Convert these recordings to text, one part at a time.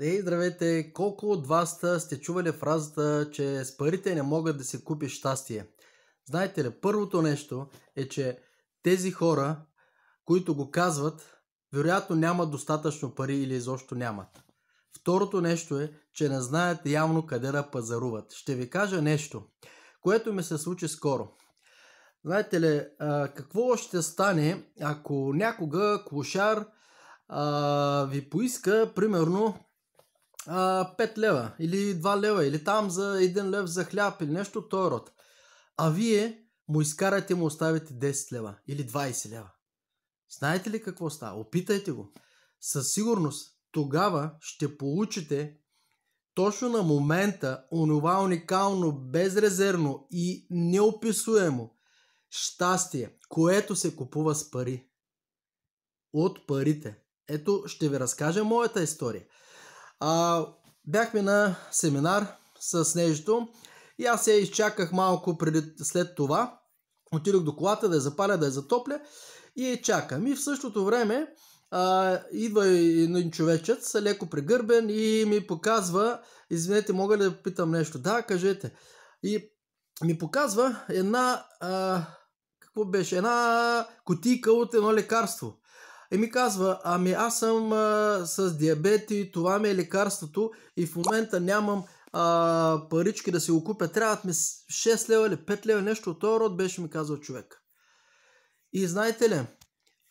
Ей, здравейте! Колко от вас сте чували фразата, че с парите не могат да се купи щастие? Знаете ли, първото нещо е, че тези хора, които го казват, вероятно нямат достатъчно пари или изобщо нямат. Второто нещо е, че не знаят явно къде да пазаруват. Ще ви кажа нещо, което ми се случи скоро. Знаете ли, какво ще стане, ако някога клошар ви поиска, примерно, 5 лева или 2 лева или там за 1 лев за хляб или нещо от този род. А вие му изкарате, му оставите 10 лева или 20 лева. Знаете ли какво става? Опитайте го. Със сигурност тогава ще получите точно на момента онова уникално, безрезервно и неописуемо щастие, което се купува с пари. От парите. Ето, ще ви разкажа моята история. Бяхме на семинар с Нежито и аз я изчаках малко след това. Отидох до колата да я запаля, да я затопля и я чакам. И в същото време идва един човечец, леко прегърбен и ми показва, извинете, мога ли да питам нещо? Да, кажете. И ми показва какво беше? Една кутийка от едно лекарство. И ми казва, аз съм с диабет и това ми е лекарството и в момента нямам парички да си го купя. Трябват ми 6 лева или 5 лева, нещо от този род беше ми казал човек. И знаете ли,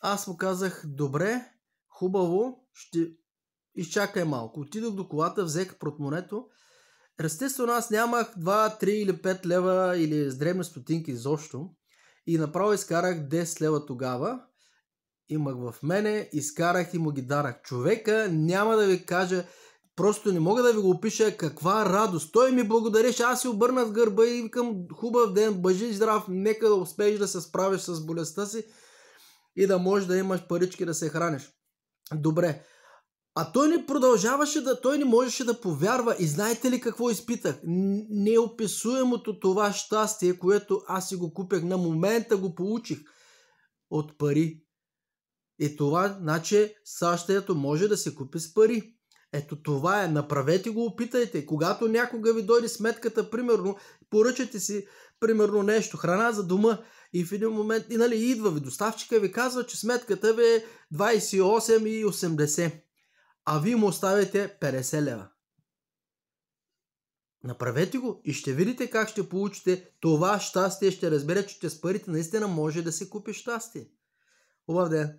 аз му казах, добре, хубаво, ще изчакай малко. Отидох до колата, взех портмонето. Естествено, аз нямах 2, 3 или 5 лева или с дребни стотинки изобщо. И направо изкарах 10 лева тогава. Имах в мене, изкарах и му ги дарах. Човека няма да ви кажа, просто не мога да ви го опиша каква радост. Той ми благодареше, аз си обърнах гърба и викам, хубав ден, бъжи здрав, нека да успееш да се справиш с болестта си и да можеш да имаш парички да се храниш. Добре. А той не продължаваше той не можеше да повярва. И знаете ли какво изпитах? Неописуемото това щастие, което аз си го купех, на момента го получих от пари. И това, значи, щастието може да се купи с пари. Ето това е, направете го, опитайте. Когато някога ви дойде сметката, примерно, поръчате си, примерно, нещо, храна за дома и в един момент, идва ви доставчика и ви казва, че сметката ви е 28,80, а вие му оставите 50 лева. Направете го и ще видите как ще получите това щастие, ще разберете, че с парите наистина може да се купи щастие. Хубав ден!